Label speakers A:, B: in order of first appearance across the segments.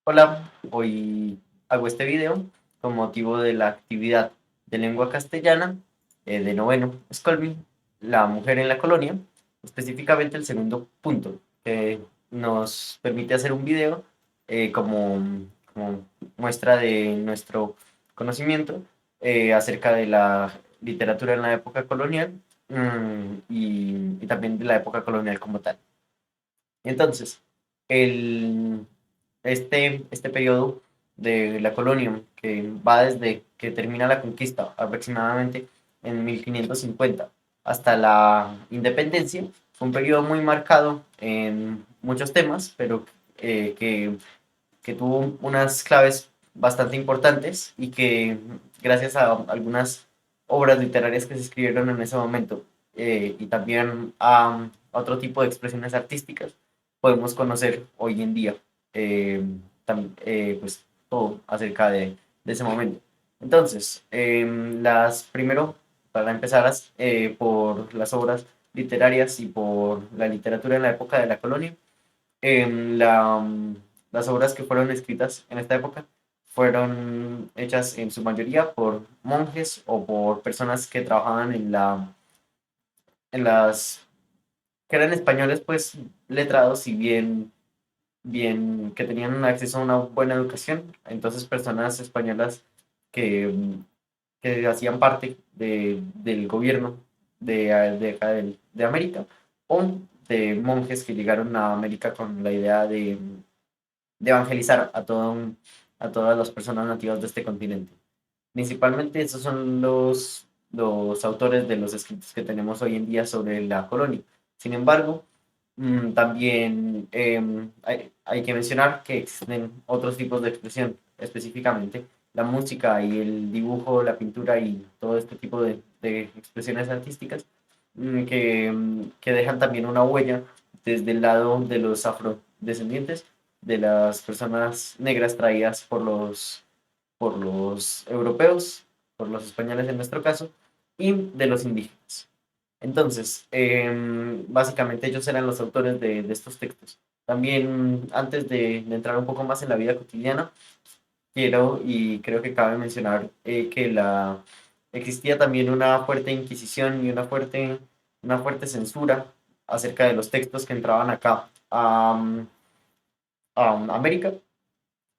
A: Hola, hoy hago este video con motivo de la actividad de lengua castellana de noveno Scolvin, la mujer en la colonia, específicamente el segundo punto, que nos permite hacer un video como muestra de nuestro conocimiento acerca de la literatura en la época colonial y también de la época colonial como tal. Entonces, el, este periodo de la colonia, que va desde que termina la conquista aproximadamente en 1550 hasta la independencia, fue un periodo muy marcado en muchos temas, pero eh, que, que tuvo unas claves bastante importantes y que gracias a algunas obras literarias que se escribieron en ese momento y también a otro tipo de expresiones artísticas, podemos conocer hoy en día eh, pues todo acerca de ese momento. Entonces, primero, para empezar, por las obras literarias y por la literatura en la época de la colonia, las obras que fueron escritas en esta época fueron hechas en su mayoría por monjes o por personas que trabajaban en las, que eran españoles, pues letrados y bien, que tenían un acceso a una buena educación. Entonces, personas españolas que, que hacían parte del gobierno de acá de América o de monjes que llegaron a América con la idea de evangelizar a todas las personas nativas de este continente. Principalmente esos son los autores de los escritos que tenemos hoy en día sobre la colonia. Sin embargo, también hay que mencionar que existen otros tipos de expresión, específicamente la música y el dibujo, la pintura y todo este tipo de expresiones artísticas que dejan también una huella desde el lado de los afrodescendientes, de las personas negras traídas por los europeos, por los españoles en nuestro caso, y de los indígenas. Entonces, básicamente ellos eran los autores de estos textos. También, antes de entrar un poco más en la vida cotidiana, quiero y creo que cabe mencionar que existía también una fuerte inquisición y una fuerte censura acerca de los textos que entraban acá a América.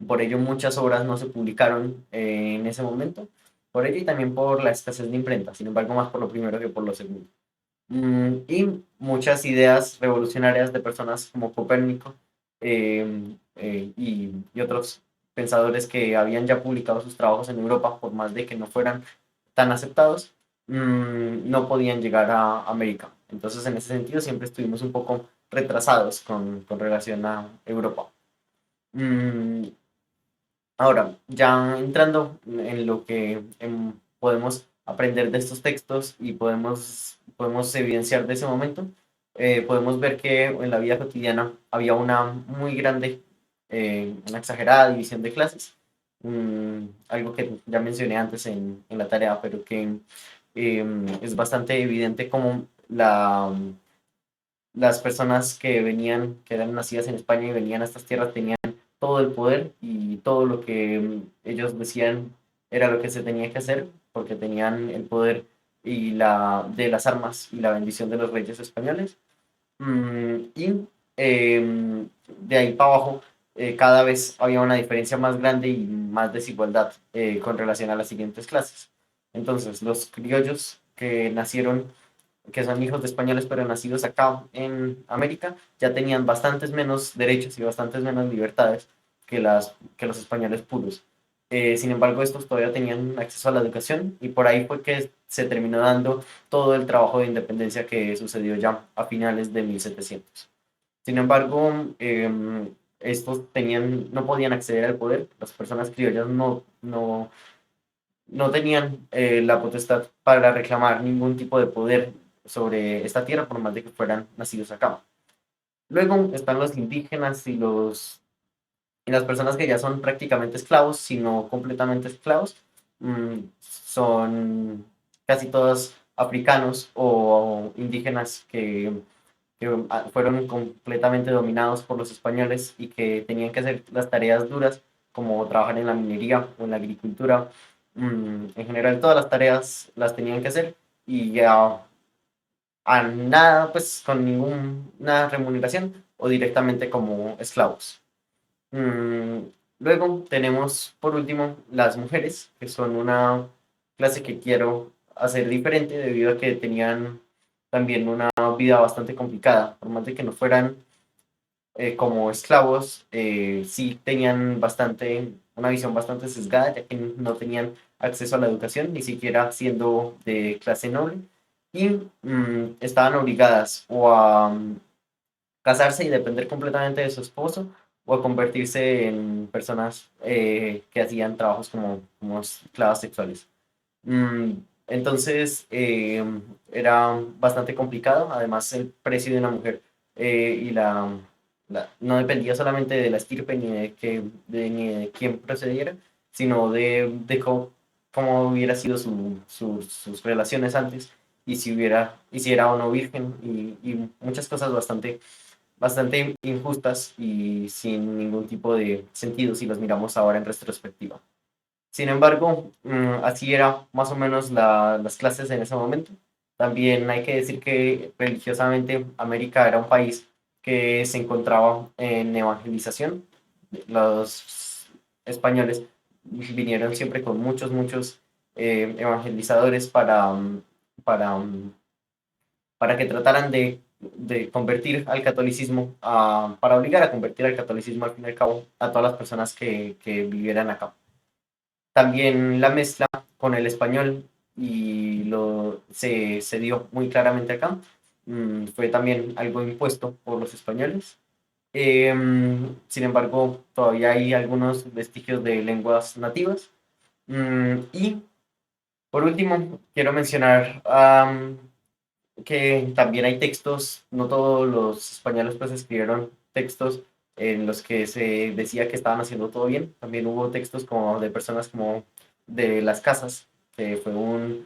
A: Por ello muchas obras no se publicaron en ese momento, por ello y también por la escasez de imprenta, sin embargo más por lo primero que por lo segundo. Y muchas ideas revolucionarias de personas como Copérnico y otros pensadores que habían ya publicado sus trabajos en Europa, por más de que no fueran tan aceptados, no podían llegar a América. Entonces, en ese sentido, siempre estuvimos un poco retrasados con relación a Europa. Mm, Ahora, ya entrando en lo que podemos aprender de estos textos y podemos evidenciar de ese momento, podemos ver que en la vida cotidiana había una muy grande, una exagerada división de clases, algo que ya mencioné antes en la tarea, pero que es bastante evidente como las personas que venían, que eran nacidas en España y venían a estas tierras tenían todo el poder y todo lo que ellos decían era lo que se tenía que hacer porque tenían el poder de las armas y la bendición de los reyes españoles. Y de ahí para abajo cada vez había una diferencia más grande y más desigualdad con relación a las siguientes clases. Entonces, los criollos que son hijos de españoles pero nacidos acá en América, ya tenían bastantes menos derechos y bastantes menos libertades que los españoles puros. Sin embargo, estos todavía tenían acceso a la educación y por ahí fue que se terminó dando todo el trabajo de independencia que sucedió ya a finales de 1700. Sin embargo, estos no podían acceder al poder, las personas criollas no tenían la potestad para reclamar ningún tipo de poder sobre esta tierra, por más de que fueran nacidos acá. Luego están los indígenas y las personas que ya son prácticamente esclavos, sino completamente esclavos. Son casi todos africanos o indígenas que fueron completamente dominados por los españoles y que tenían que hacer las tareas duras, como trabajar en la minería o en la agricultura. En general, todas las tareas las tenían que hacer y ya a nada, pues con ninguna remuneración o directamente como esclavos. Mm, Luego tenemos por último las mujeres, que son una clase que quiero hacer diferente debido a que tenían también una vida bastante complicada, por más de que no fueran como esclavos, sí tenían una visión bastante sesgada, ya que no tenían acceso a la educación, ni siquiera siendo de clase noble, y estaban obligadas o a casarse y depender completamente de su esposo o a convertirse en personas que hacían trabajos como esclavas sexuales. Mm, entonces era bastante complicado, además el precio de una mujer y no dependía solamente de la estirpe ni de quién procediera, sino de cómo hubiera sido sus relaciones antes y si era o no virgen y muchas cosas bastante injustas y sin ningún tipo de sentido si los miramos ahora en retrospectiva. Sin embargo, así era más o menos las clases en ese momento. También hay que decir que religiosamente América era un país que se encontraba en evangelización. Los españoles vinieron siempre con muchos evangelizadores para, mm, para que trataran de convertir al catolicismo, para obligar a convertir al catolicismo al fin y al cabo a todas las personas que vivieran acá. También la mezcla con el español se dio muy claramente acá. Fue también algo impuesto por los españoles. Sin embargo, todavía hay algunos vestigios de lenguas nativas. Y por último, quiero mencionar que también hay textos, no todos los españoles pues escribieron textos en los que se decía que estaban haciendo todo bien. También hubo textos como de personas como de las casas, que fue un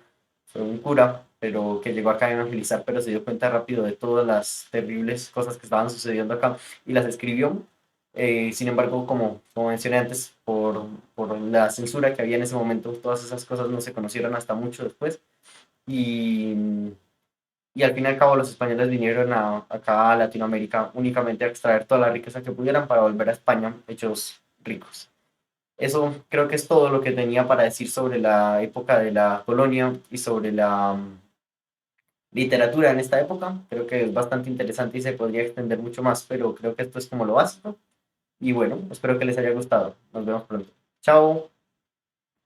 A: cura, pero que llegó acá a evangelizar, pero se dio cuenta rápido de todas las terribles cosas que estaban sucediendo acá y las escribió. Sin embargo, como mencioné antes, por la censura que había en ese momento, todas esas cosas no se conocieron hasta mucho después. Y y al fin y al cabo los españoles vinieron acá a Latinoamérica únicamente a extraer toda la riqueza que pudieran para volver a España hechos ricos. Eso creo que es todo lo que tenía para decir sobre la época de la colonia y sobre la literatura en esta época. Creo que es bastante interesante y se podría extender mucho más, pero creo que esto es como lo básico. Y bueno, espero que les haya gustado. Nos vemos pronto. Chao.